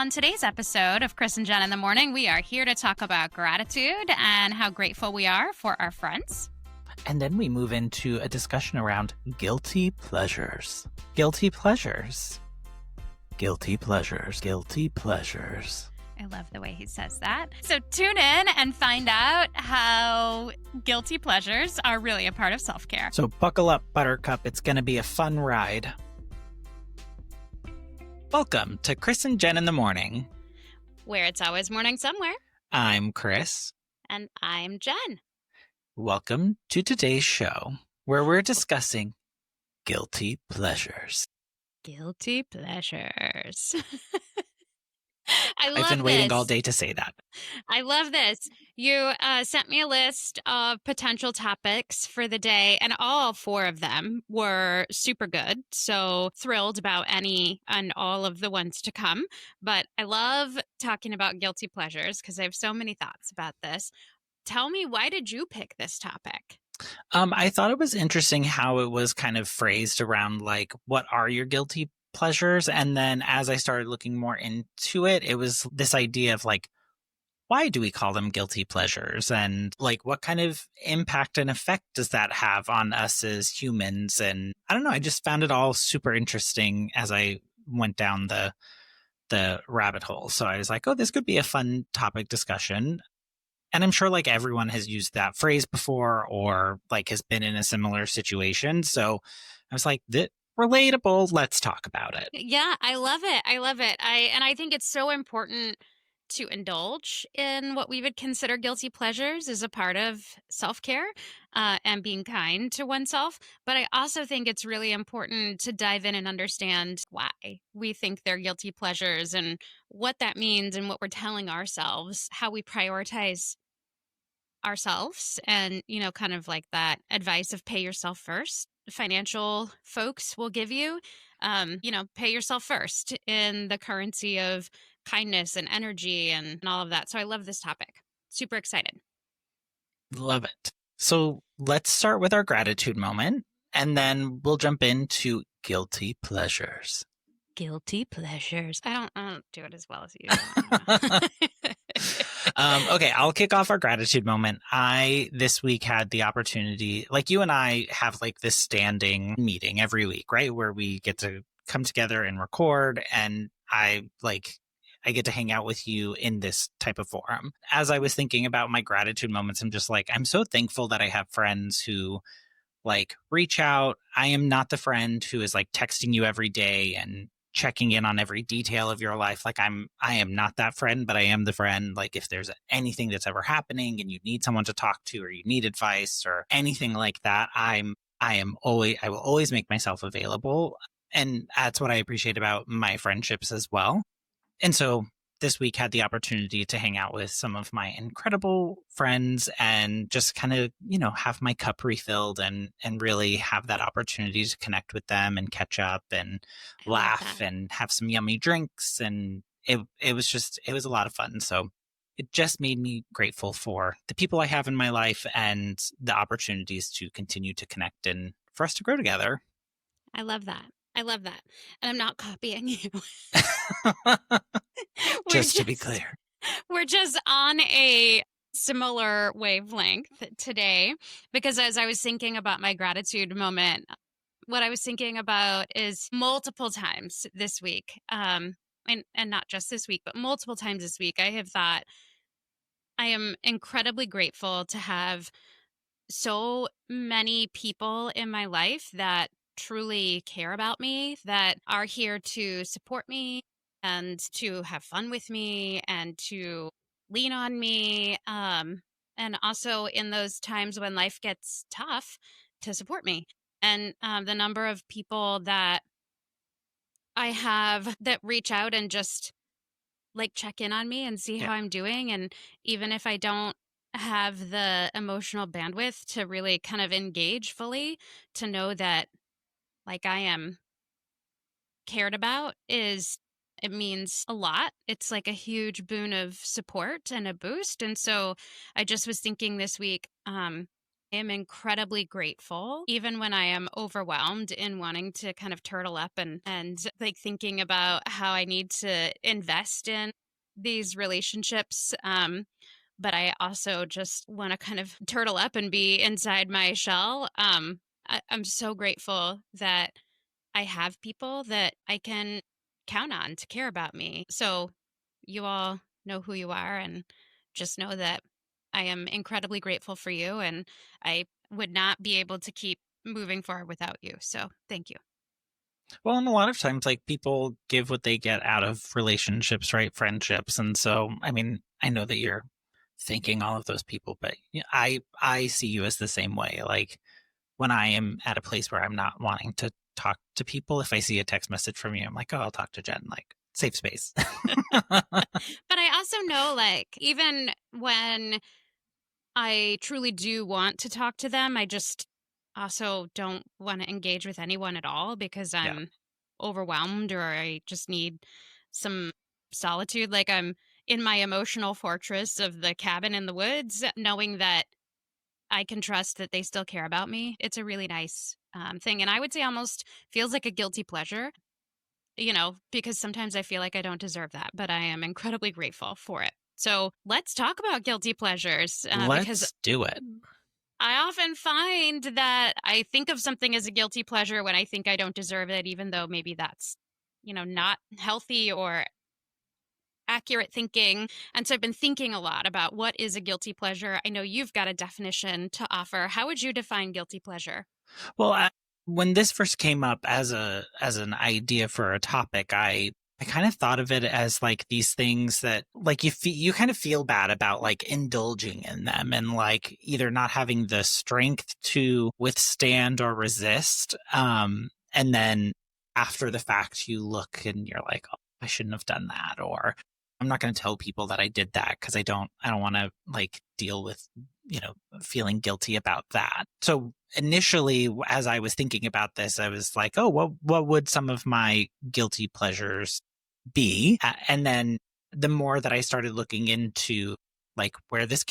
On today's episode of Chris and Jen in the Morning, we are here to talk about gratitude and how grateful we are for our friends. And then we move into a discussion around guilty pleasures. Guilty pleasures. Guilty pleasures. Guilty pleasures. I love the way he says that. So tune in and find out how guilty pleasures are really a part of self-care. So buckle up, Buttercup. It's going to be a fun ride. Welcome to Chris and Jen in the Morning, where it's always morning somewhere. I'm Chris. And I'm Jen. Welcome to today's show, where we're discussing guilty pleasures. Guilty pleasures. I've been waiting all day to say that. I love this. You sent me a list of potential topics for the day, and all four of them were super good. So thrilled about any and all of the ones to come. But I love talking about guilty pleasures because I have so many thoughts about this. Tell me, why did you pick this topic? I thought it was interesting how it was kind of phrased around, like, what are your guilty pleasures? And then as I started looking more into it, it was this idea of, like, why do we call them guilty pleasures? And, like, what kind of impact and effect does that have on us as humans? And I don't know, I just found it all super interesting as I went down the rabbit hole. So I was like, oh, this could be a fun topic discussion. And I'm sure, like, everyone has used that phrase before or, like, has been in a similar situation. So I was like, relatable. Let's talk about it. Yeah, I love it. I love it. I think it's so important to indulge in what we would consider guilty pleasures as a part of self-care and being kind to oneself. But I also think it's really important to dive in and understand why we think they're guilty pleasures and what that means and what we're telling ourselves, how we prioritize ourselves, and, you know, kind of like that advice of pay yourself first. Financial folks will give you, pay yourself first in the currency of kindness and energy and all of that. So I love this topic. Super excited. Love it. So let's start with our gratitude moment, and then we'll jump into guilty pleasures. Guilty pleasures. I don't do it as well as you. Okay, I'll kick off our gratitude moment. I this week had the opportunity, like, you and I have, like, this standing meeting every week, right? Where we get to come together and record, and I get to hang out with you in this type of forum. As I was thinking about my gratitude moments, I'm just like, I'm so thankful that I have friends who, like, reach out. I am not the friend who is, like, texting you every day and checking in on every detail of your life. Like, I am not that friend, but I am the friend. Like, if there's anything that's ever happening and you need someone to talk to, or you need advice or anything like that, I will always make myself available. And that's what I appreciate about my friendships as well. And so this week had the opportunity to hang out with some of my incredible friends and just kind of, have my cup refilled and really have that opportunity to connect with them and catch up and laugh and have some yummy drinks. And it was a lot of fun. So it just made me grateful for the people I have in my life and the opportunities to continue to connect and for us to grow together. I love that. And I'm not copying you. Just to be clear. We're just on a similar wavelength today, because as I was thinking about my gratitude moment, what I was thinking about is multiple times this week, and not just this week, but multiple times this week, I have thought I am incredibly grateful to have so many people in my life that truly care about me, that are here to support me and to have fun with me and to lean on me. And also in those times when life gets tough, to support me. And the number of people that I have that reach out and just, like, check in on me and see how I'm doing. And even if I don't have the emotional bandwidth to really kind of engage fully, to know that, like, I am cared about, it means a lot. It's like a huge boon of support and a boost. And so I just was thinking this week, I am incredibly grateful, even when I am overwhelmed in wanting to kind of turtle up and like thinking about how I need to invest in these relationships. But I also just want to kind of turtle up and be inside my shell. I'm so grateful that I have people that I can count on to care about me. So you all know who you are, and just know that I am incredibly grateful for you, and I would not be able to keep moving forward without you. So thank you. Well, and a lot of times, like people give what they get out of relationships, right? Friendships. And so, I mean, I know that you're thanking all of those people, but I see you as the same way. Like when I am at a place where I'm not wanting to talk to people, if I see a text message from you, I'm like, oh, I'll talk to Jen, like safe space. But I also know, like, even when I truly do want to talk to them, I just also don't want to engage with anyone at all because Yeah. I'm overwhelmed or I just need some solitude. Like, I'm in my emotional fortress of the cabin in the woods, knowing that I can trust that they still care about me. It's a really nice thing. And I would say almost feels like a guilty pleasure, because sometimes I feel like I don't deserve that, but I am incredibly grateful for it. So let's talk about guilty pleasures because Let's do it. I often find that I think of something as a guilty pleasure when I think I don't deserve it, even though maybe that's, not healthy or accurate thinking. And so I've been thinking a lot about what is a guilty pleasure. I know you've got a definition to offer. How would you define guilty pleasure? Well, when this first came up as an idea for a topic, I kind of thought of it as like these things that like you kind of feel bad about like indulging in them and like either not having the strength to withstand or resist. And then after the fact, you look and you're like, oh, I shouldn't have done that, or I'm not going to tell people that I did that because I don't want to like deal with, feeling guilty about that. So initially, as I was thinking about this, I was like, oh, what would some of my guilty pleasures be? And then the more that I started looking into like where this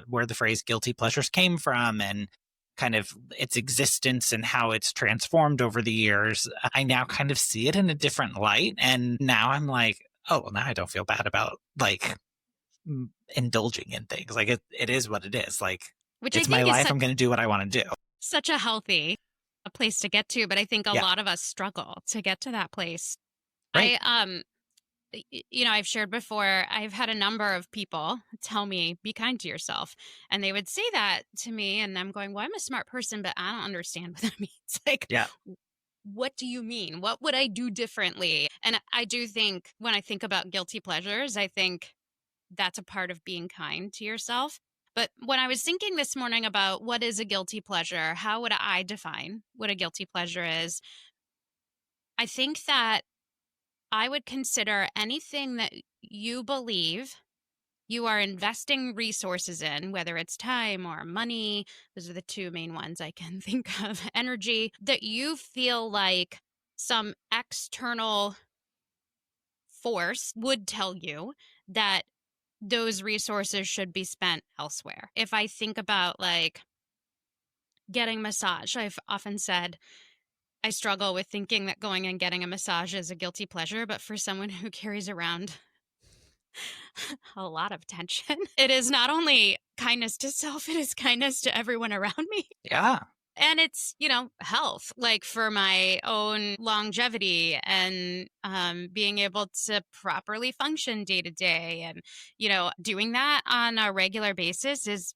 where the phrase guilty pleasures came from and kind of its existence and how it's transformed over the years, I now kind of see it in a different light. And now I'm like, oh, well, now I don't feel bad about like indulging in things. Like it is what it is. Like Which I it's my think is life. I'm going to do what I want to do. such a healthy a place to get to, but I think a Yeah. lot of us struggle to get to that place. Right. I've shared before, I've had a number of people tell me, be kind to yourself. And they would say that to me. And I'm going, well, I'm a smart person, but I don't understand what that means. Like, Yeah. what do you mean? What would I do differently? And I do think when I think about guilty pleasures, I think that's a part of being kind to yourself. But when I was thinking this morning about what is a guilty pleasure, how would I define what a guilty pleasure is? I think that I would consider anything that you believe you are investing resources in, whether it's time or money. Those are the two main ones I can think of. Energy, that you feel like some external force would tell you that those resources should be spent elsewhere. If I think about like getting massage, I've often said I struggle with thinking that going and getting a massage is a guilty pleasure, but for someone who carries around a lot of tension, it is not only kindness to self, it is kindness to everyone around me. Yeah. And it's, health, like for my own longevity and being able to properly function day to day. And, doing that on a regular basis is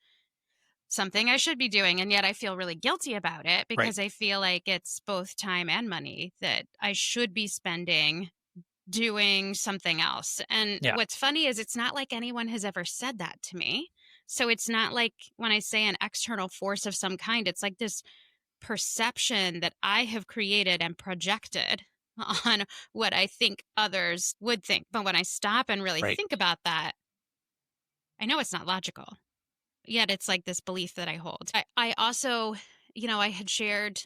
something I should be doing. And yet I feel really guilty about it Right. because I feel like it's both time and money that I should be spending doing something else. And Yeah. what's funny is it's not like anyone has ever said that to me. So it's not like when I say an external force of some kind, it's like this perception that I have created and projected on what I think others would think. But when I stop and really Right. think about that, I know it's not logical. Yet it's like this belief that I hold. I also, I had shared,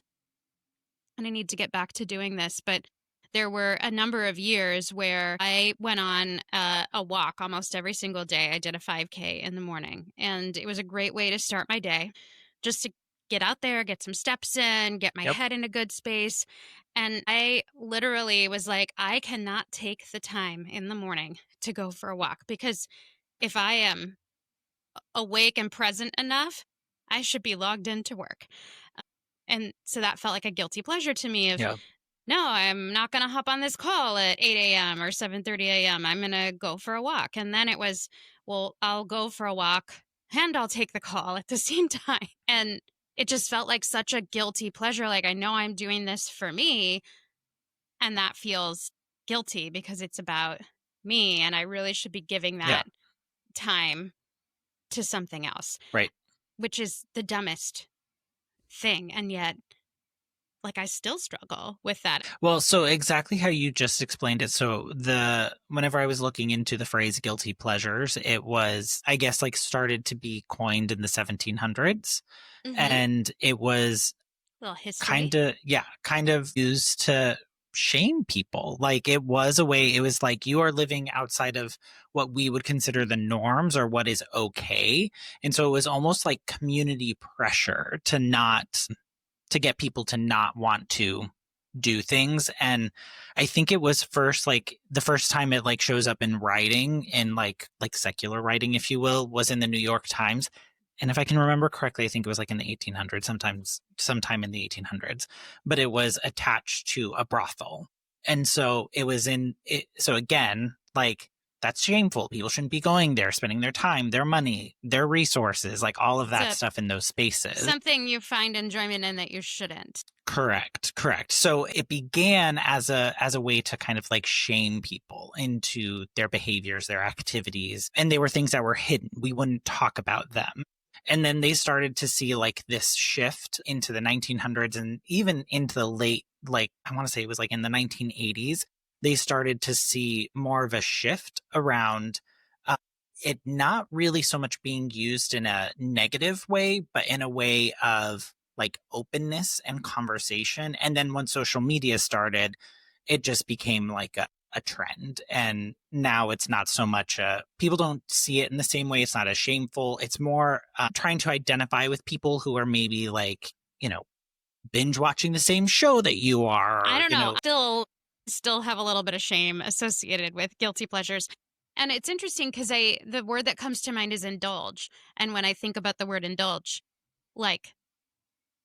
and I need to get back to doing this, but there were a number of years where I went on a walk almost every single day. I did a 5K in the morning, and it was a great way to start my day, just to get out there, get some steps in, get my Yep. head in a good space. And I literally was like, I cannot take the time in the morning to go for a walk because if I am awake and present enough, I should be logged into work. And so that felt like a guilty pleasure to me of, Yeah. no, I'm not going to hop on this call at 8 a.m. or 7:30 a.m. I'm going to go for a walk. And then it was, well, I'll go for a walk and I'll take the call at the same time. And it just felt like such a guilty pleasure. Like, I know I'm doing this for me, and that feels guilty because it's about me. And I really should be giving Yeah. that time to something else, Right. which is the dumbest thing. And yet, like, I still struggle with that. Well, so exactly how you just explained it. So whenever I was looking into the phrase guilty pleasures, it was, I guess, like started to be coined in the 1700s. Mm-hmm. And it was Little history. kind of used to shame people. Like it was a way, it was like you are living outside of what we would consider the norms or what is okay. And so it was almost like community pressure to get people to not want to do things. And I think it was first, like the first time it like shows up in writing, in like secular writing, if you will, was in the New York Times. And if I can remember correctly, I think it was like in the 1800s, sometime in the 1800s, but it was attached to a brothel. And so it was so again, like that's shameful. People shouldn't be going there, spending their time, their money, their resources, like all of that So stuff in those spaces. something you find enjoyment in that you shouldn't. Correct. So it began as a way to kind of like shame people into their behaviors, their activities, and they were things that were hidden. We wouldn't talk about them. And then they started to see like this shift into the 1900s and even into the late, like I want to say it was like in the 1980s, they started to see more of a shift around it not really so much being used in a negative way, but in a way of like openness and conversation. And then when social media started, it just became like a trend. And now it's not so much, people don't see it in the same way. It's not as shameful. It's more trying to identify with people who are maybe like, binge watching the same show that you are, I or, don't know. Still have a little bit of shame associated with guilty pleasures. And it's interesting because the word that comes to mind is indulge. And when I think about the word indulge, like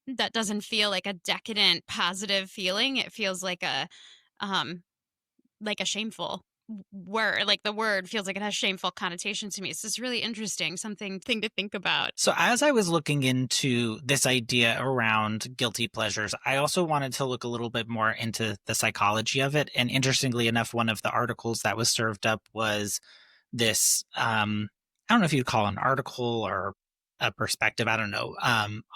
that doesn't feel like a decadent positive feeling. It feels um like a shameful word. Like the word feels like it has shameful connotation to me. It's just really interesting, thing to think about. So as I was looking into this idea around guilty pleasures, I also wanted to look a little bit more into the psychology of it. And interestingly enough, one of the articles that was served up was this, I don't know if you'd call it an article or a perspective, I don't know,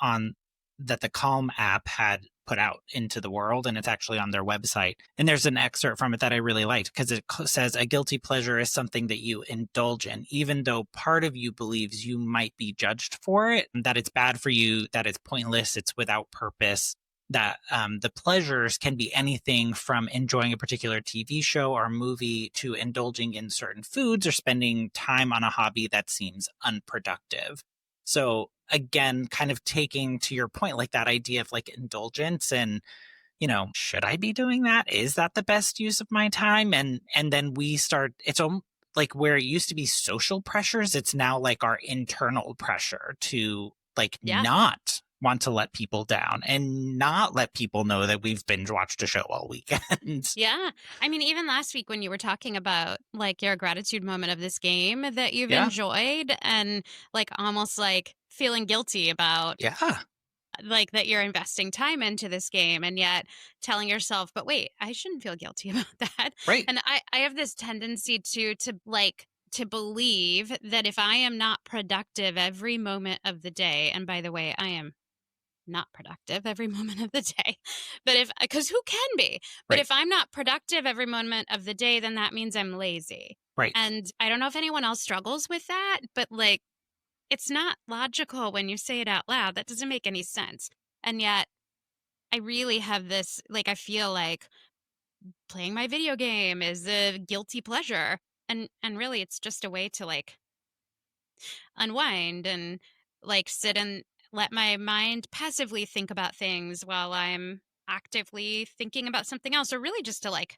on that the Calm app had put out into the world, and it's actually on their website. And there's an excerpt from it that I really liked because it says a guilty pleasure is something that you indulge in, even though part of you believes you might be judged for it, that it's bad for you, that it's pointless, it's without purpose. That the pleasures can be anything from enjoying a particular TV show or movie to indulging in certain foods or spending time on a hobby that seems unproductive. So again, kind of taking to your point, like that idea of like indulgence and, should I be doing that? Is that the best use of my time? And then we start, it's like where it used to be social pressures, it's now like our internal pressure to like Yeah. not want to let people down and not let people know that we've binge watched a show all weekend. Yeah. I mean, even last week when you were talking about like your gratitude moment of this game that you've Yeah. enjoyed and like almost like feeling guilty about Yeah. like that you're investing time into this game and yet telling yourself, but wait, I shouldn't feel guilty about that. Right. And I have this tendency to believe that if I am not productive every moment of the day, and by the way, I am not productive every moment of the day. But because who can be? But Right. if I'm not productive every moment of the day, then that means I'm lazy. Right. And I don't know if anyone else struggles with that, but like, it's not logical when you say it out loud. That doesn't make any sense. And yet, I really have this, like, I feel like playing my video game is a guilty pleasure. And really, it's just a way to like unwind and like sit and let my mind passively think about things while I'm actively thinking about something else, or really just to like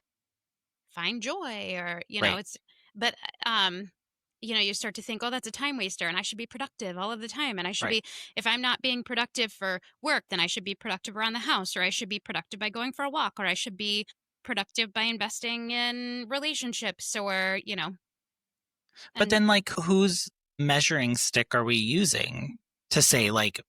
find joy, or Right. it's but um you start to think, oh, that's a time waster and I should be productive all of the time, and I should Right. be, if I'm not being productive for work, then I should be productive around the house, or I should be productive by going for a walk, or I should be productive by investing in relationships, or But and then, like, whose measuring stick are we using to say, like,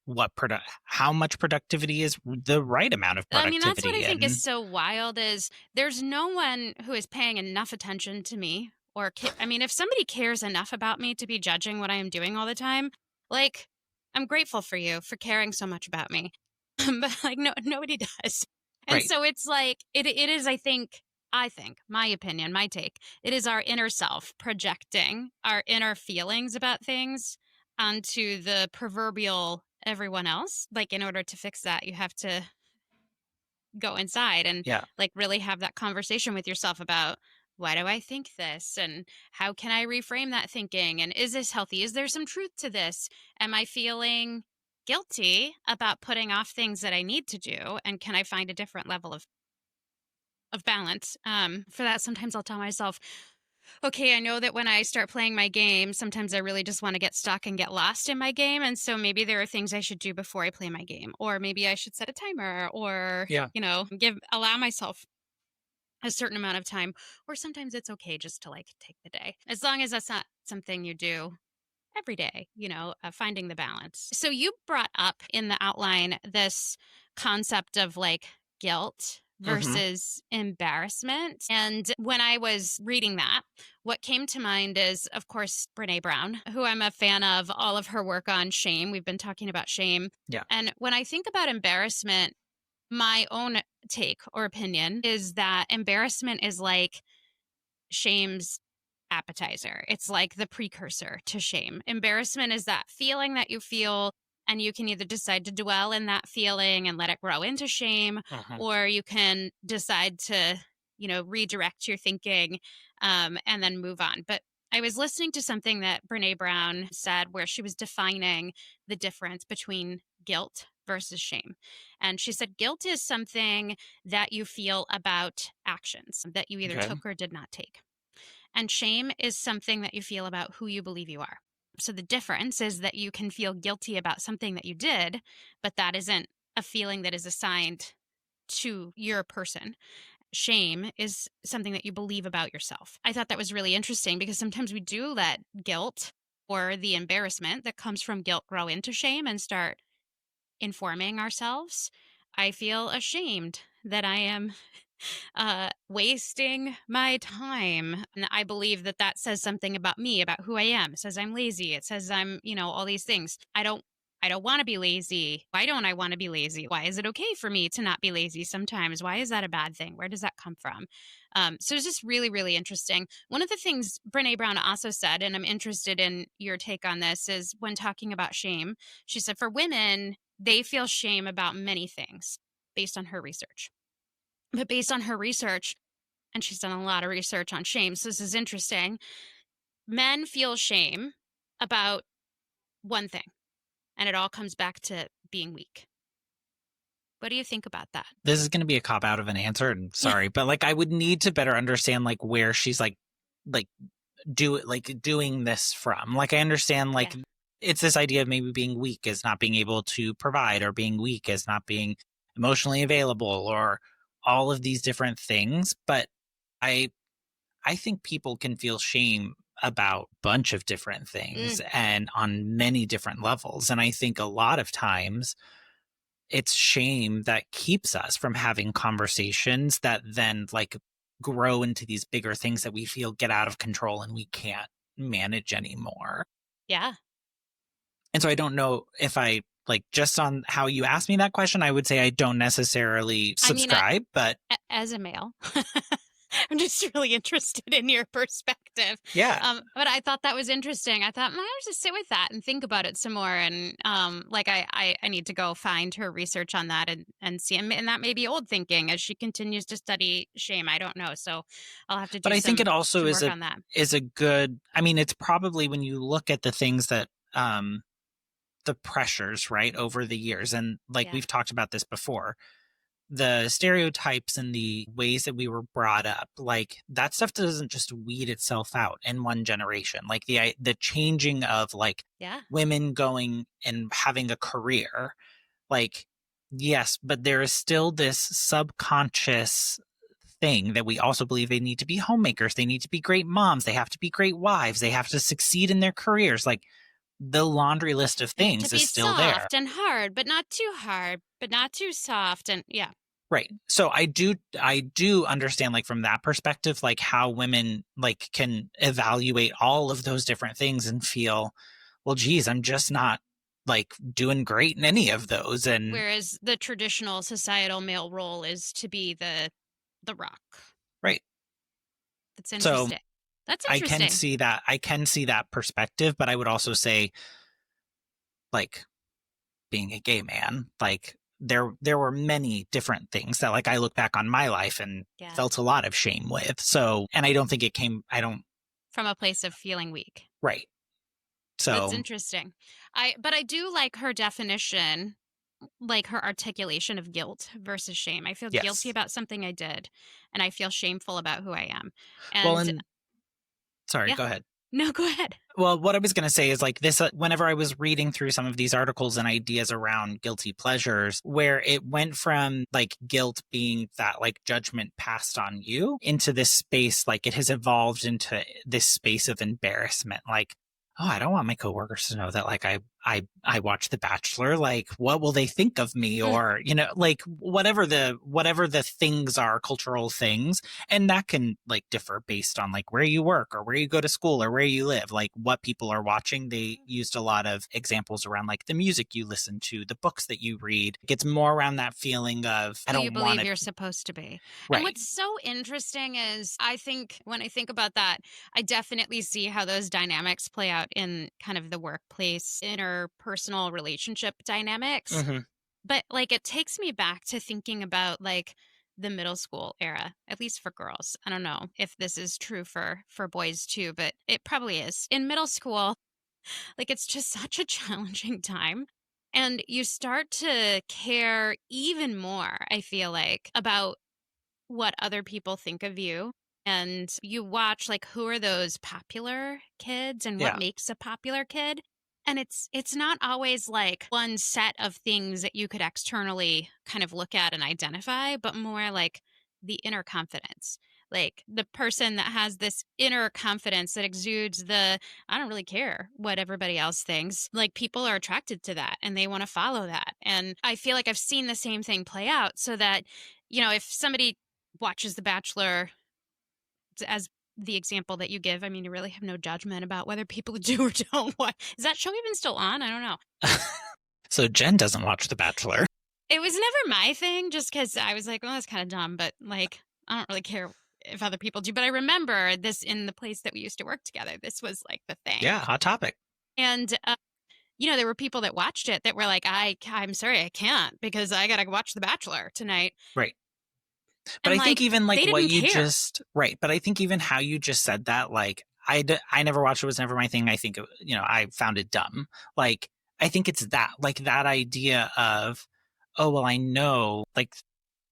how much productivity is the right amount of I mean, that's what I productivity? think is And so wild is there's no one who is paying enough attention to me, or I mean, if somebody cares enough about me to be judging what I am doing all the time, like, I'm grateful for you for caring so much about me. But like, no, nobody does. And right. so it's like it is, I think my opinion, my take, it is our inner self projecting our inner feelings about things onto the proverbial everyone else. Like, in order to fix that, you have to go inside and Yeah. like really have that conversation with yourself about, why do I think this, and how can I reframe that thinking, and is this healthy, is there some truth to this, am I feeling guilty about putting off things that I need to do, and can I find a different level of balance. For that, sometimes I'll tell myself, okay, I know that when I start playing my game, sometimes I really just want to get stuck and get lost in my game. And so maybe there are things I should do before I play my game, or maybe I should set a timer, or, Yeah. allow myself a certain amount of time. Or sometimes it's okay just to like take the day, as long as that's not something you do every day, finding the balance. So you brought up in the outline this concept of like guilt Mm-hmm. versus embarrassment. And when I was reading that, what came to mind is, of course, Brene Brown, who I'm a fan of, all of her work on shame. We've been talking about shame. Yeah. And when I think about embarrassment, my own take or opinion is that embarrassment is like shame's appetizer. It's like the precursor to shame. Embarrassment is that feeling that you feel, and you can either decide to dwell in that feeling and let it grow into shame, Mm-hmm. or you can decide to, redirect your thinking, and then move on. But I was listening to something that Brene Brown said where she was defining the difference between guilt versus shame. And she said, guilt is something that you feel about actions that you either Okay. took or did not take. And shame is something that you feel about who you believe you are. So the difference is that you can feel guilty about something that you did, but that isn't a feeling that is assigned to your person. Shame is something that you believe about yourself. I thought that was really interesting because sometimes we do let guilt or the embarrassment that comes from guilt grow into shame and start informing ourselves. I feel ashamed that I am wasting my time. And I believe that that says something about me, about who I am. It says I'm lazy. It says I'm, all these things. I don't want to be lazy. Why don't I want to be lazy? Why is it okay for me to not be lazy sometimes? Why is that a bad thing? Where does that come from? So it's just really, really interesting. One of the things Brene Brown also said, and I'm interested in your take on this, is when talking about shame, she said for women, they feel shame about many things based on her research. But based on her research, and she's done a lot of research on shame, so this is interesting. Men feel shame about one thing, and it all comes back to being weak. What do you think about that? This is going to be a cop out of an answer, and sorry, but like I would need to better understand like where she's like doing this from. Like I understand Yeah. like it's this idea of maybe being weak as not being able to provide, or being weak as not being emotionally available, or all of these different things. But I I think people can feel shame about a bunch of different things Mm, and on many different levels. And I think a lot of times it's shame that keeps us from having conversations that then like grow into these bigger things that we feel get out of control and we can't manage anymore. yeah. And so I don't know if I like, just on how you asked me that question, I would say I don't necessarily I mean, subscribe, but as a male, I'm just really interested in your perspective. yeah. But I thought that was interesting. I thought, I'll just sit with that and think about it some more. And like I need to go find her research on that and see. And that may be old thinking as she continues to study shame. I don't know. So I'll have to But do I think it also some work on that. is a good, I mean, it's probably when you look at the things that the pressures, right, over the years. And like Yeah. we've talked about this before, the stereotypes and the ways that we were brought up, like that stuff doesn't just weed itself out in one generation. Like the changing of like Yeah. women going and having a career, like yes, but there is still this subconscious thing that we also believe they need to be homemakers, they need to be great moms, they have to be great wives, they have to succeed in their careers. Like the laundry list of They have to things is be still there. soft and hard, but not too hard, but not too soft. And yeah. Right. So I do understand like from that perspective, like how women like can evaluate all of those different things and feel, well, geez, I'm just not like doing great in any of those. And Whereas the traditional societal male role is to be the rock. right. That's So interesting. That's I can interesting. see that. I can see that perspective, but I would also say like being a gay man, like there were many different things that like I look back on my life and Yeah. felt a lot of shame with. So, and I don't think it came, I don't, From a place of feeling weak. right. That's So, interesting. But I do like her definition, like her articulation of guilt versus shame. I feel guilty yes. about something I did, and I feel shameful about who I am. Well, And and sorry, yeah, go ahead. no, go ahead. Well, what I was going to say is like this, whenever I was reading through some of these articles and ideas around guilty pleasures, where it went from like guilt being that like judgment passed on you into this space, like it has evolved into this space of embarrassment. Like, oh, I don't want my coworkers to know that like I watch The Bachelor. Like, what will they think of me? Mm, Or, you know, like whatever the things are, cultural things. And that can like differ based on like where you work or where you go to school or where you live, like what people are watching. They used a lot of examples around like the music you listen to, the books that you read. It gets more around that feeling of I who you don't want believe to. you're supposed to be. And Right. what's so interesting is I think when I think about that, I definitely see how those dynamics play out in kind of the workplace, interpersonal relationship dynamics. Hmm. But like it takes me back to thinking about like the middle school era, at least for girls. I don't know if this is true for boys too, but it probably is. In middle school, like it's just such a challenging time. And you start to care even more, I feel like, about what other people think of you. And you watch like who are those popular kids and what Yeah. makes a popular kid. And it's not always like one set of things that you could externally kind of look at and identify, but more like the inner confidence. Like the person that has this inner confidence that exudes the I don't really care what everybody else thinks. Like people are attracted to that and they want to follow that. And I feel like I've seen the same thing play out so that, if somebody watches The Bachelor as the example that you give, I mean, you really have no judgment about whether people do or don't. What is that show even still on? I don't know. So Jen doesn't watch The Bachelor. It was never my thing, just because I was like, well, that's kind of dumb, but like, I don't really care if other people do. But I remember this in the place that we used to work together. This was like the thing, Yeah, hot topic. and there were people that watched it that were like, I'm sorry, I can't because I gotta watch The Bachelor tonight, Right. But and I think like even like they what didn't you care. just right. But I think even how you just said that, like I never watched it, was never my thing. I think I found it dumb. Like I think it's that like that idea of oh well I know like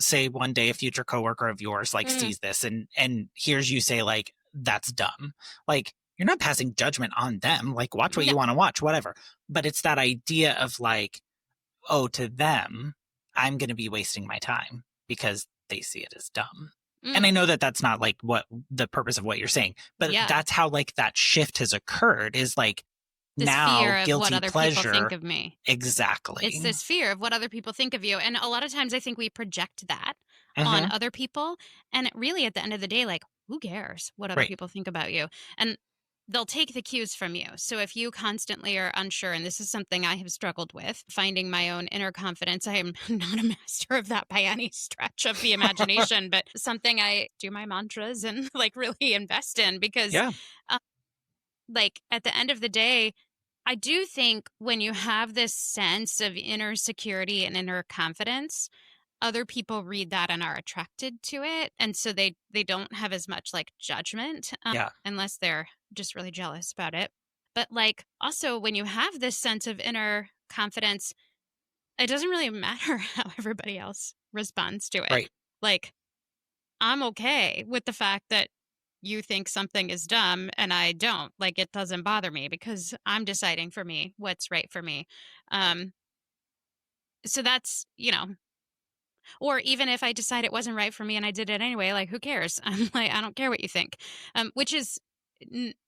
say one day a future coworker of yours like Mm, sees this and hears you say like that's dumb. Like you're not passing judgment on them. Like watch what no. you want to watch, whatever. But it's that idea of like oh to them I'm going to be wasting my time because they see it as dumb. And Mm, I know that that's not like what the purpose of what you're saying, but yeah. that's how like that shift has occurred is like This fear now of what guilty other people think pleasure. of me. It's Exactly. this fear of what other people think of you. And a lot of times I think we project that on Hmm. other people. And really, at the end of the day, like, who cares what other Right. people think about you? And they'll take the cues from you. So if you constantly are unsure, and this is something I have struggled with, finding my own inner confidence, I am not a master of that by any stretch of the imagination, but something I do my mantras and like really invest in because, Yeah. uh, like, at the end of the day, I do think when you have this sense of inner security and inner confidence, other people read that and are attracted to it, and so they don't have as much like judgment, Yeah. unless they're just really jealous about it. But like also when you have this sense of inner confidence, it doesn't really matter how everybody else responds to it. Right. Like, I'm okay with the fact that you think something is dumb and I don't. Like, it doesn't bother me because I'm deciding for me what's right for me. Um, so that's, or even if I decide it wasn't right for me and I did it anyway, like, who cares? I'm like, I don't care what you think. Which is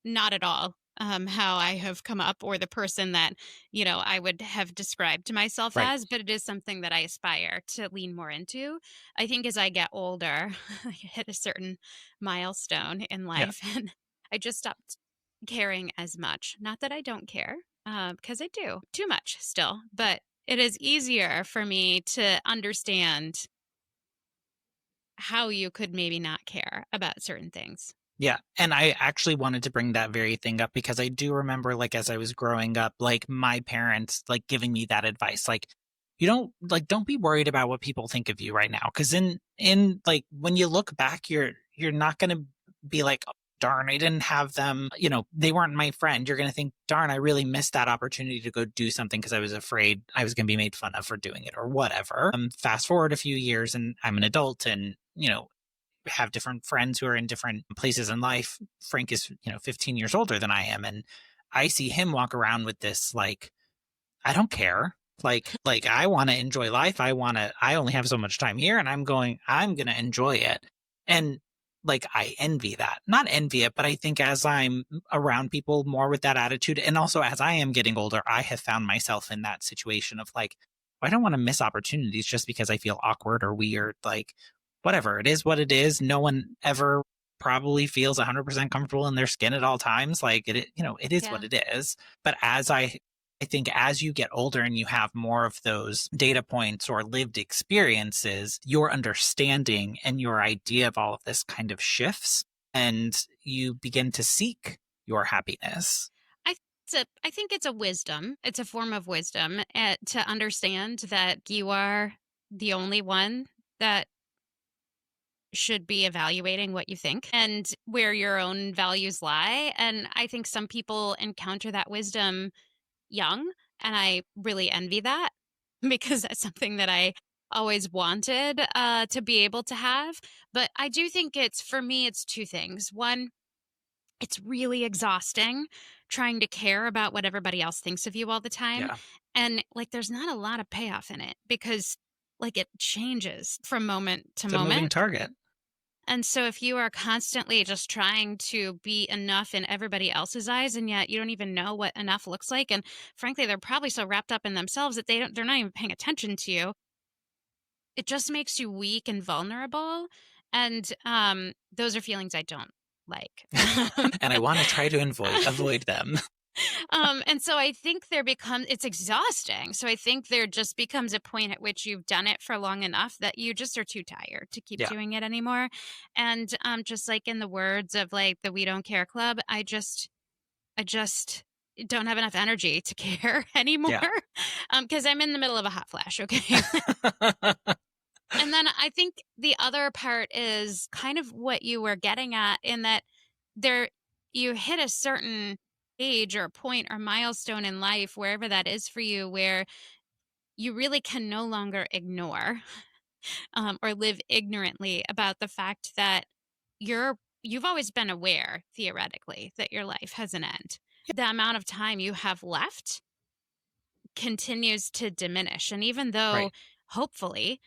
not at all how I have come up or the person that, I would have described myself Right. as, but it is something that I aspire to lean more into. I think as I get older, I hit a certain milestone in Yeah. life and I just stopped caring as much. Not that I don't care, because I do too much still, but it is easier for me to understand how you could maybe not care about certain things. Yeah. And I actually wanted to bring that very thing up because I do remember, like, as I was growing up, like, my parents, like, giving me that advice. Like, don't be worried about what people think of you right now. Cause like, when you look back, you're not going to be like, "Oh, darn, I didn't have them. They weren't my friend." You're going to think, darn, I really missed that opportunity to go do something because I was afraid I was going to be made fun of for doing it or whatever. Fast forward a few years and I'm an adult and, have different friends who are in different places in life. Frank is, 15 years older than I am. And I see him walk around with this, like, I don't care. Like I want to enjoy life. I only have so much time here and I'm going to enjoy it. And like, I envy that, not envy it, but I think as I'm around people more with that attitude, and also as I am getting older, I have found myself in that situation of like, I don't want to miss opportunities just because I feel awkward or weird. Like, whatever, it is what it is. No one ever probably feels 100% comfortable in their skin at all times. Like it is Yeah. what it is. But I think as you get older and you have more of those data points or lived experiences, your understanding and your idea of all of this kind of shifts and you begin to seek your happiness. I think it's a wisdom. It's a form of wisdom to understand that you are the only one that should be evaluating what you think and where your own values lie. And I think some people encounter that wisdom young, and I really envy that because that's something that I always wanted to be able to have. But I do think for me, it's two things. One, it's really exhausting trying to care about what everybody else thinks of you all the time. Yeah. And like, there's not a lot of payoff in it because like it changes from moment to It's a moving moment. target. And so if you are constantly just trying to be enough in everybody else's eyes and yet you don't even know what enough looks like, and frankly they're probably so wrapped up in themselves that they're not even paying attention to you, it just makes you weak and vulnerable. And those are feelings I don't like. And I want to try to avoid them. And so I think it's exhausting. So I think there just becomes a point at which you've done it for long enough that you just are too tired to keep Yeah. doing it anymore. And just like in the words of like the We Don't Care Club, I just don't have enough energy to care anymore. Yeah. Because I'm in the middle of a hot flash. Okay. And then I think the other part is kind of what you were getting at in that there you hit a certain age or point or milestone in life, wherever that is for you, where you really can no longer ignore or live ignorantly about the fact that you've always been aware theoretically that your life has an end. The amount of time you have left continues to diminish, and even though Right. hopefully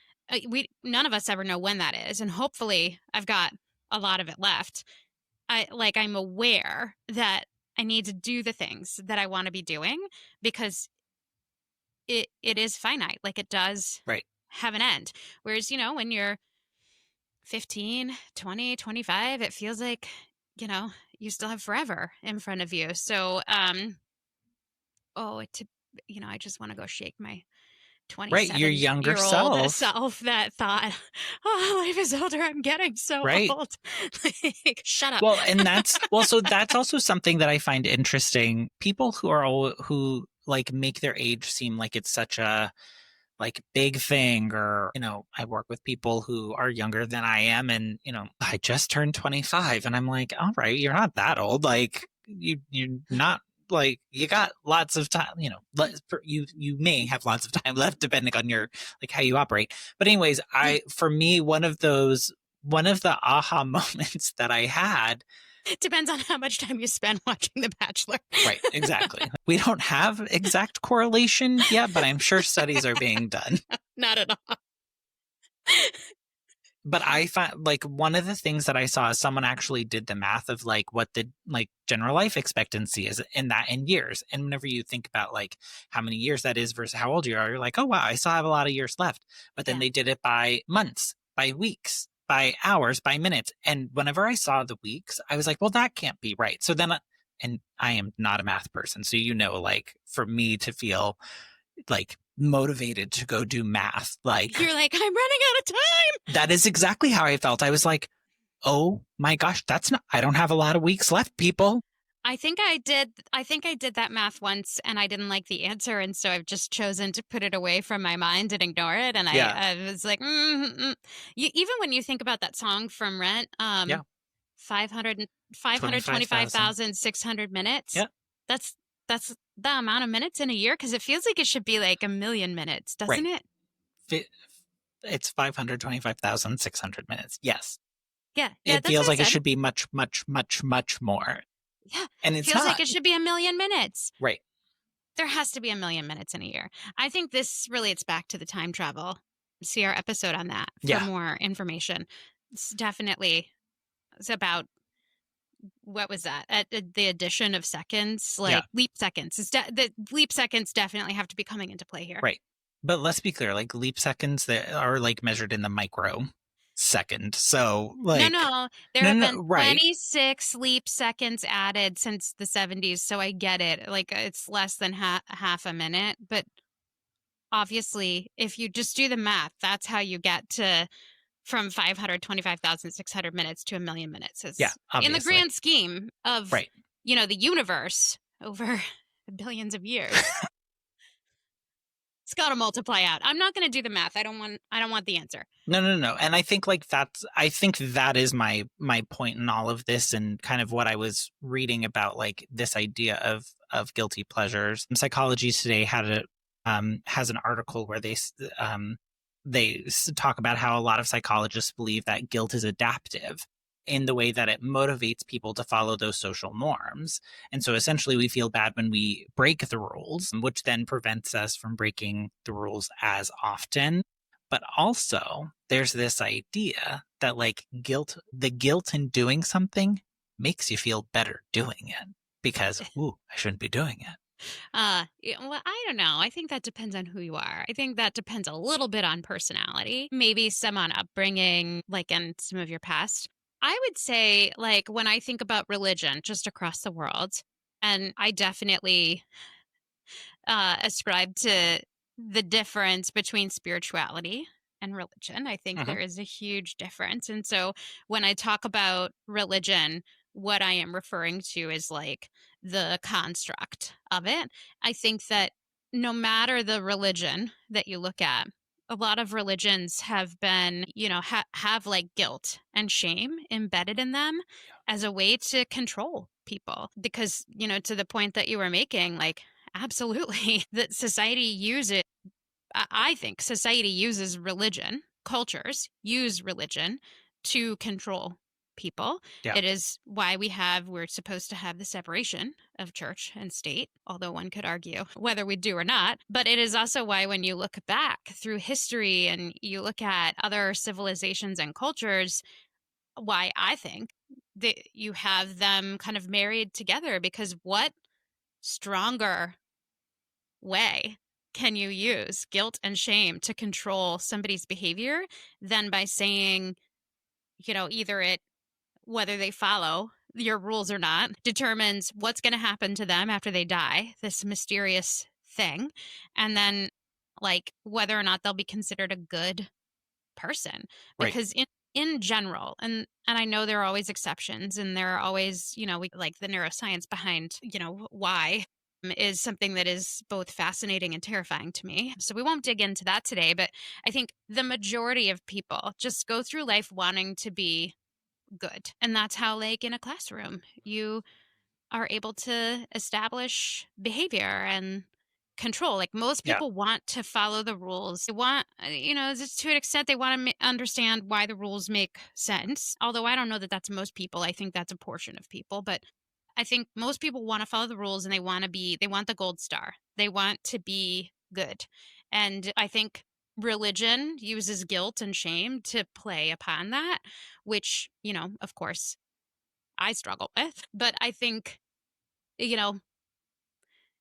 we none of us ever know when that is, and hopefully I've got a lot of it left, I'm aware that I need to do the things that I want to be doing because it is finite. Like, it does Right. have an end. Whereas, when you're 15, 20, 25, it feels like, you still have forever in front of you. So, I just want to go shake my Right. Your younger 27-year-old self. self that thought, oh, life is older. I'm getting so Right. old. Like, shut up. Well, and so that's also something that I find interesting. People who like make their age seem like it's such a like big thing, or I work with people who are younger than I am, and I just turned 25, and I'm like, all right, you're not that old. Like you're not like you got lots of time, you may have lots of time left depending on your like how you operate. But anyways, Yeah. for me, one of the aha moments that I had. It depends on how much time you spend watching The Bachelor. Right, exactly. We don't have exact correlation yet, but I'm sure studies are being done. Not at all. But I found like one of the things that I saw is someone actually did the math of like what the like general life expectancy is in years. And whenever you think about like how many years that is versus how old you are, you're like, oh wow, I still have a lot of years left. But then Yeah. they did it by months, by weeks, by hours, by minutes. And whenever I saw the weeks, I was like, well, that can't be right. So then and I am not a math person. So like for me to feel like motivated to go do math, like You're like, I'm running out of time. that is exactly how I felt. I was like, oh my gosh, I don't have a lot of weeks left, people. I think I did that math once and I didn't like the answer. And so I've just chosen to put it away from my mind and ignore it. And Yeah. I was like, even when you think about that song from Rent, Yeah. 525,600 minutes. Yeah. That's the amount of minutes in a year. Cause it feels like it should be like 1,000,000 minutes, doesn't it? It's 525,600 minutes. Yes. Yeah. It That's feels what I like it said. should be much, much, much, much more. Yeah. And it's Feels not. like it should be 1,000,000 minutes. Right. There has to be 1,000,000 minutes in a year. I think this relates back to the time travel. See our episode on that for Yeah. more information. It's about, what was that? The addition of seconds, like Yeah. leap seconds. The leap seconds definitely have to be coming into play here. Right. But let's be clear, like leap seconds that are like measured in the microsecond. So like No, there have been right. 26 leap seconds added since the 70s, so I get it. Like it's less than half a minute, but obviously, if you just do the math, that's how you get to from 525,600 minutes to 1,000,000 minutes. Yeah, obviously. In the grand scheme of right. The universe over billions of years. It's got to multiply out. I'm not going to do the math. I don't want the answer. No. And I think that is my point in all of this, and kind of what I was reading about like this idea of guilty pleasures. Psychology Today has an article where they talk about how a lot of psychologists believe that guilt is adaptive in the way that it motivates people to follow those social norms. And so essentially we feel bad when we break the rules, which then prevents us from breaking the rules as often. But also there's this idea that like the guilt in doing something makes you feel better doing it because, I shouldn't be doing it. Well, I don't know. I think that depends on who you are. I think that depends a little bit on personality, maybe some on upbringing, like in some of your past. I would say, like, when I think about religion just across the world, and I definitely ascribe to the difference between spirituality and religion. I think there is a huge difference. And so when I talk about religion, what I am referring to is like the construct of it. I think that no matter the religion that you look at, a lot of religions have been, have like guilt and shame embedded in them as a way to control people. Because, to the point that you were making, like, absolutely, that society uses, I think society uses religion, cultures use religion to control people. Yeah. It is why we're supposed to have the separation of church and state, although one could argue whether we do or not. But it is also why when you look back through history and you look at other civilizations and cultures, why I think that you have them kind of married together, because what stronger way can you use guilt and shame to control somebody's behavior than by saying, either whether they follow your rules or not determines what's going to happen to them after they die, this mysterious thing, and then like whether or not they'll be considered a good person. Because in general, and I know there are always exceptions, and there are always, we like the neuroscience behind, why is something that is both fascinating and terrifying to me. So we won't dig into that today, but I think the majority of people just go through life wanting to be good. And that's how, like, in a classroom, you are able to establish behavior and control. Like most Yeah. people want to follow the rules. They want, just to an extent, they want to understand why the rules make sense. Although I don't know that that's most people. I think that's a portion of people, but I think most people want to follow the rules and they want the gold star. They want to be good. And I think religion uses guilt and shame to play upon that, which, of course, I struggle with. But I think, you know,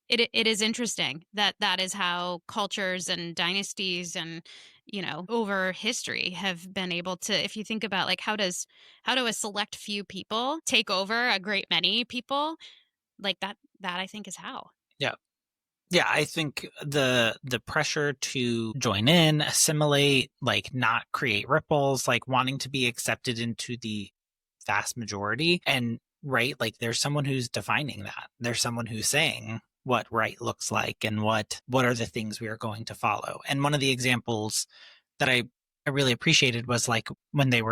it is interesting that that is how cultures and dynasties and over history have been able to, if you think about like how do a select few people take over a great many people, like that I think is how. Yeah. Yeah, I think the pressure to join in, assimilate, like not create ripples, like wanting to be accepted into the vast majority. And right, like there's someone who's defining that. There's someone who's saying what right looks like and what are the things we are going to follow. And one of the examples that I really appreciated was like when there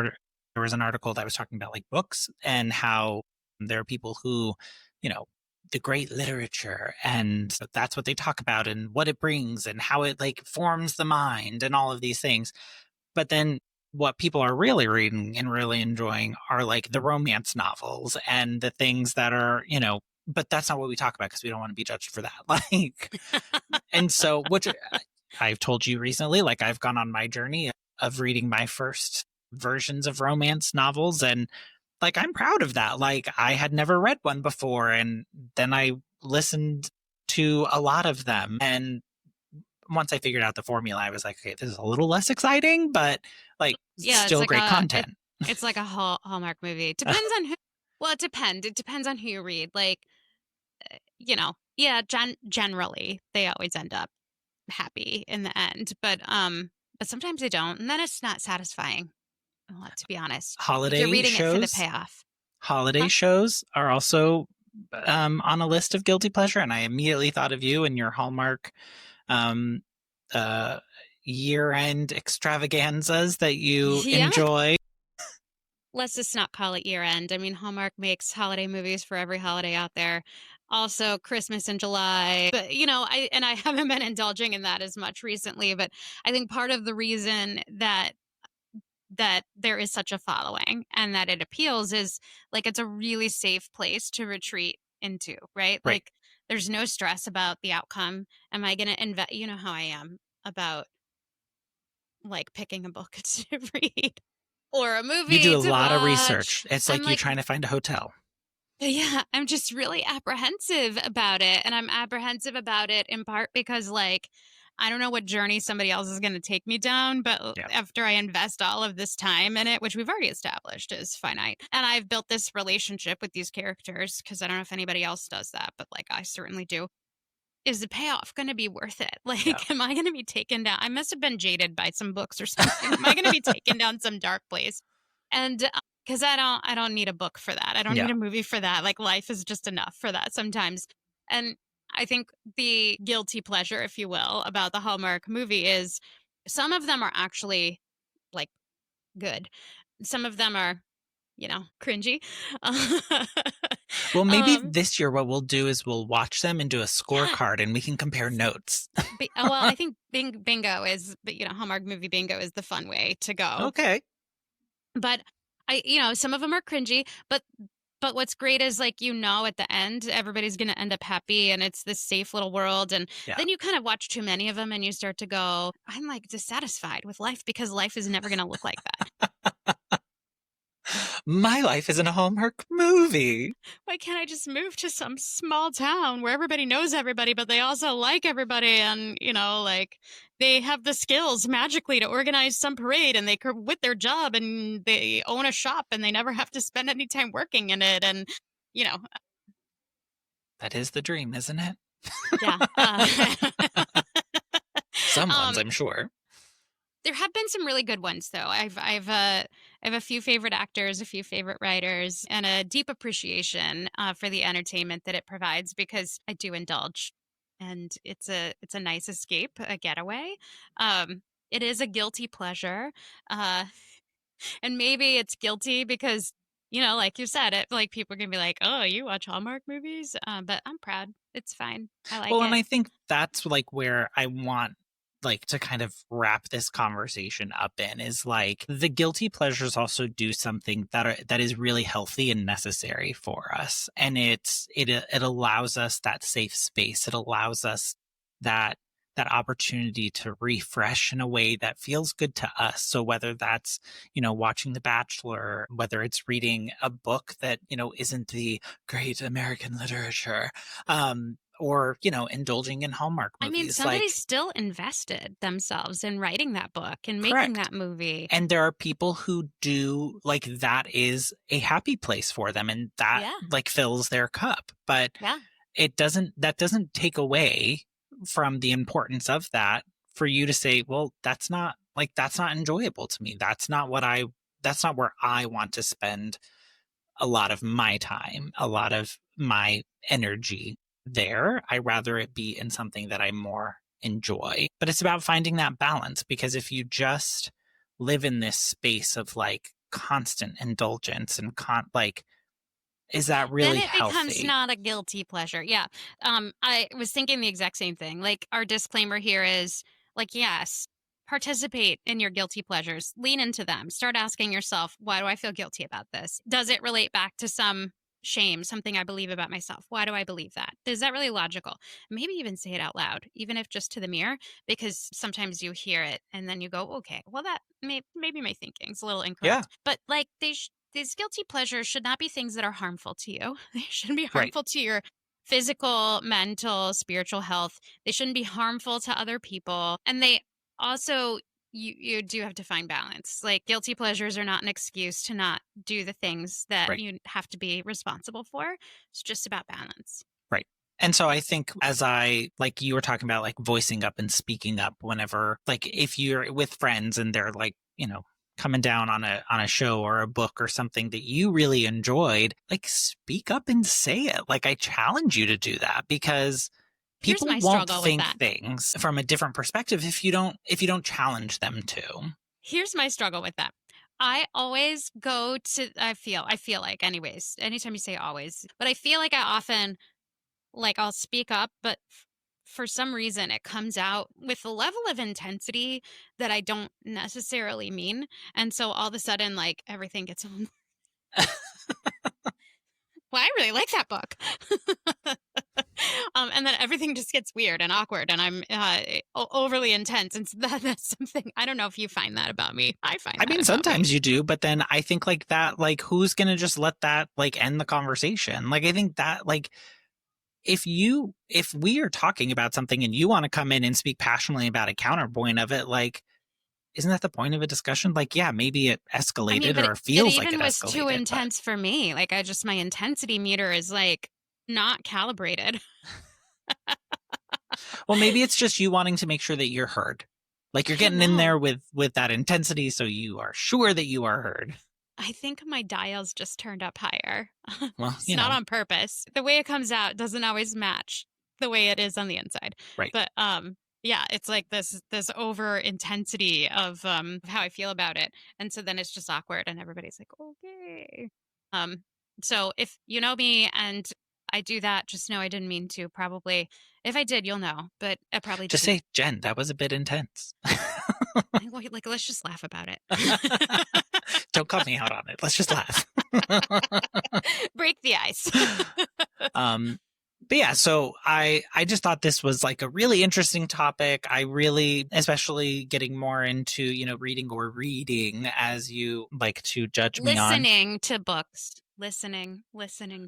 was an article that was talking about like books and how there are people who, you know, the great literature and that's what they talk about and what it brings and how it like forms the mind and all of these things. But then what people are really reading and really enjoying are like the romance novels and the things that are, but that's not what we talk about because we don't want to be judged for that. Like, and so, which I've told you recently, like I've gone on my journey of reading my first versions of romance novels and like I'm proud of that. Like I had never read one before and then I listened to a lot of them and once I figured out the formula I was like, okay, this is a little less exciting, but like Yeah, it's still like great content. it's like a Hallmark movie. Depends on who. Well, it depends on who you read. Like, yeah, generally they always end up happy in the end, but sometimes they don't, and then it's not satisfying. Well, to be honest, like you're holiday reading it for the shows payoff. holiday Huh? shows are also on a list of guilty pleasure and I immediately thought of you and your Hallmark um, uh, year-end extravaganzas that you Yeah. enjoy. Let's just not call it year end. I mean, Hallmark makes holiday movies for every holiday out there. Also, Christmas in July. But, I haven't been indulging in that as much recently, but I think part of the reason that there is such a following and that it appeals is like it's a really safe place to retreat into, right? Right. Like there's no stress about the outcome. Am I going to invest? You know how I am about like picking a book to read or a You do movie a to lot of watch. research. It's I'm like you like, trying to find a hotel. yeah, I'm just really apprehensive about it. And I'm apprehensive about it in part because, like, I don't know what journey somebody else is going to take me down, but Yeah. after I invest all of this time in it, which we've already established is finite, and I've built this relationship with these characters because I don't know if anybody else does that, but like I certainly do. Is the payoff going to be worth it? Yeah. Like, am I going to be taken down? I must have been jaded by some books or something. Am I going to be taken down some dark place? And because I don't need a book for that. I don't Yeah. need a movie for that. Like life is just enough for that sometimes. And I think the guilty pleasure, if you will, about the Hallmark movie is some of them are actually like good. Some of them are, cringy. Well, maybe um, this year what we'll do is we'll watch them and do a yeah, scorecard and we can compare notes. well, I think bingo is, Hallmark movie bingo is the fun way to go. Okay. But some of them are cringy, but what's great is like at the end everybody's going to end up happy and it's this safe little world and Yeah. then you kind of watch too many of them and you start to go, I'm like dissatisfied with life because life is never going to look like that. My life is in a Hallmark movie. Why can't I just move to some small town where everybody knows everybody but they also like everybody and like they have the skills magically to organize some parade and they quit their job and they own a shop and they never have to spend any time working in it and you know That is the dream, isn't it? yeah. Someone's, um I'm sure. There have been some really good ones, though. I have a few favorite actors, a few favorite writers, and a deep appreciation for the entertainment that it provides because I do indulge, and it's a nice escape, a getaway. It is a guilty pleasure, uh, and maybe it's guilty because like you said, it like people can be like, "Oh, you watch Hallmark movies?" But I'm proud. It's fine. I like Well, and it. I think that's like where I want like to kind of wrap this conversation up in is like the guilty pleasures also do something that is really healthy and necessary for us. And it allows us that safe space. It allows us that that opportunity to refresh in a way that feels good to us. So whether that's, watching The Bachelor, whether it's reading a book that, isn't the great American literature, or indulging in Hallmark I mean, movies, somebody like, still invested themselves in writing that book and making correct. that movie. And there are people who do like that is a happy place for them, and that Yeah. like fills their cup, but Yeah. that doesn't take away from the importance of that for you to say, well, that's not enjoyable to me. That's not where I want to spend a lot of my time, a lot of my energy there. I rather it be in something that I more enjoy. But it's about finding that balance, because if you just live in this space of like constant indulgence and like, is that Then really it becomes healthy? not a guilty pleasure. Yeah. I was thinking the exact same thing. Like our disclaimer here is like, yes, participate in your guilty pleasures, lean into them, start asking yourself, why do I feel guilty about this? Does it relate back to some shame, something I believe about myself? Why do I believe that? Is that really logical? Maybe even say it out loud, even if just to the mirror, because sometimes you hear it and then you go, okay, well, maybe my thinking's a little Yeah, incorrect. But like these guilty pleasures should not be things that are harmful to you. They shouldn't be right. harmful to your physical, mental, spiritual health. They shouldn't be harmful to other people. And they also, you do have to find balance. Like guilty pleasures are not an excuse to not do the things that Right. you have to be responsible for. It's just about balance. Right. And so I think, as I like you were talking about like voicing up and speaking up whenever, like, if you're with friends and they're like, coming down on a show or a book or something that you really enjoyed, like, speak up and say it. Like, I challenge you to do that, because Here's people my won't struggle with think that. things from a different perspective if you don't challenge them to. Here's my struggle with that. I always go to I feel like anyways, anytime you say always, but I feel like I often like I'll speak up, but for some reason it comes out with a level of intensity that I don't necessarily mean. And so all of a sudden like everything gets well, I really like that book. And then everything just gets weird and awkward, and I'm overly intense. And so that's something I don't know if you find that about me. I find I that mean, about me. sometimes you do, but then I think like that, like, who's gonna just let that like end the conversation? Like, I think that like, if we are talking about something and you want to come in and speak passionately about a counterpoint of it, like, isn't that the point of a discussion? Like, yeah, maybe it I mean, escalated but or it feels like even it was too escalated, but intense for me. Like my intensity meter is like not calibrated. well, maybe it's just you wanting to make sure that you're heard. Like, you're I don't getting in know. there with that intensity so you are sure that you are heard. I think my dials just turned up higher. Well, It's not on purpose. The way it comes out doesn't always match the way it is on the inside. right. But yeah, it's like this over intensity of how I feel about it. And so then it's just awkward and everybody's like, "Okay." Um so if you know me and I do that, just know I didn't mean to. Probably if I did, you'll know, but I probably Just didn't. say, Jen, that was a bit intense. Like let's just laugh about it. Don't call me out on it. Let's just laugh. Break the ice. um, but yeah, so I just thought this was like a really interesting topic. I really, especially getting more into, reading or reading, as you like to judge me on. Listening to books. Listening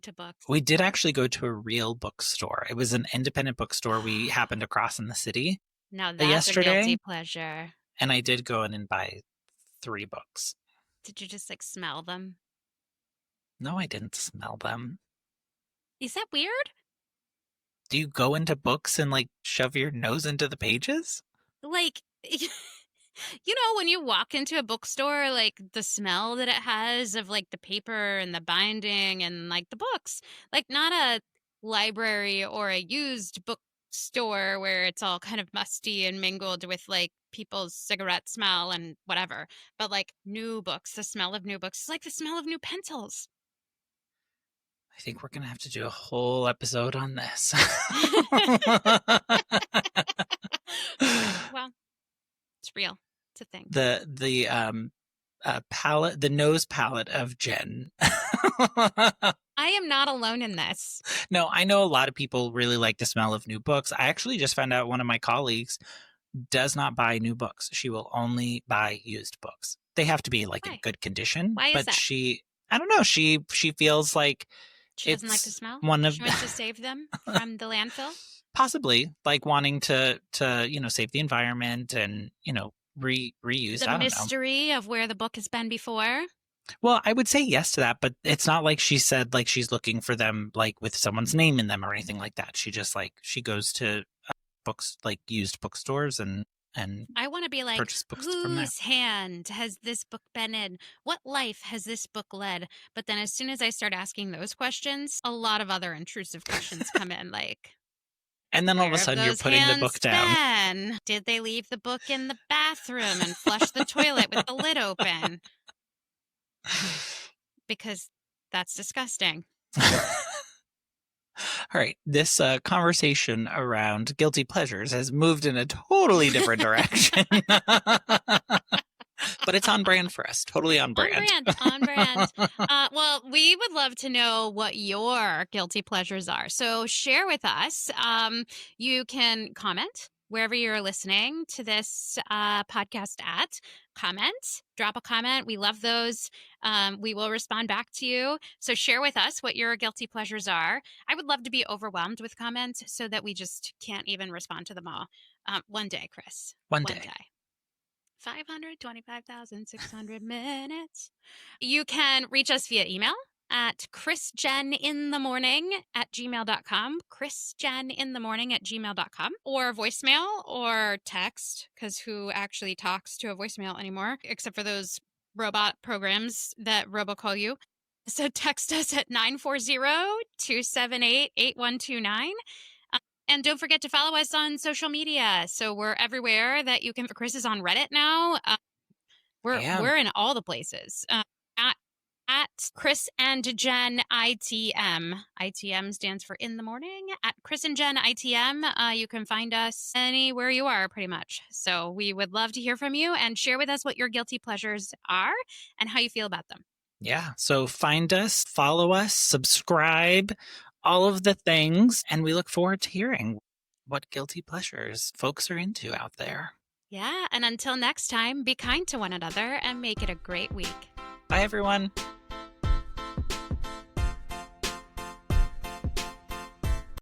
to books. We did actually go to a real bookstore. It was an independent bookstore we happened across in the city Now that's a guilty yesterday, pleasure. and I did go in and buy 3 books. Did you just like smell them? No, I didn't smell them. Is that weird? Do you go into books and like shove your nose into the pages? Like, when you walk into a bookstore, like the smell that it has of like the paper and the binding and like the books, like not a library or a used bookstore where it's all kind of musty and mingled with like people's cigarette smell and whatever. But like new books, the smell of new books is like the smell of new pencils. I think we're going to have to do a whole episode on this. Well, it's real. It's a thing. The palette, the nose palette of Jen. I am not alone in this. No, I know a lot of people really like the smell of new books. I actually just found out one of my colleagues does not buy new books. She will only buy used books. They have to be like in good condition. Why is but that? I don't know. She feels like she doesn't like the smell. One of she wants to save them from the landfill. Possibly, like wanting to save the environment and reuse. The mystery of where the book has been before. Well, I would say yes to that, but it's not like she said like she's looking for them like with someone's name in them or anything like that. She just like she goes to books like used bookstores and I want to be like, whose hand has this book been in? What life has this book led? But then as soon as I start asking those questions, a lot of other intrusive questions come in, like, and then all of a sudden you're putting the book down. Did they leave the book in the bathroom and flush the toilet with the lid open? Because that's disgusting. All right, this conversation around guilty pleasures has moved in a totally different direction. But it's on brand for us. Totally on brand. On brand. Well, we would love to know what your guilty pleasures are. So share with us. You can comment wherever you're listening to this podcast at. Comment, drop a comment. We love those. We will respond back to you. So share with us what your guilty pleasures are. I would love to be overwhelmed with comments so that we just can't even respond to them all. One day, Chris. One day. 525,600 minutes. You can reach us via email at chrisjeninthemorning@gmail.com, chrisjeninthemorning@gmail.com, or voicemail or text, because who actually talks to a voicemail anymore, except for those robot programs that robocall you. So text us at 940-278-8129. And don't forget to follow us on social media. So we're everywhere that you can. Chris is on Reddit now. We're in all the places. At Chris and Jen ITM. ITM stands for in the morning. At Chris and Jen ITM, you can find us anywhere you are, pretty much. So we would love to hear from you and share with us what your guilty pleasures are and how you feel about them. Yeah. So find us, follow us, subscribe, all of the things. And we look forward to hearing what guilty pleasures folks are into out there. Yeah. And until next time, be kind to one another and make it a great week. Bye, everyone.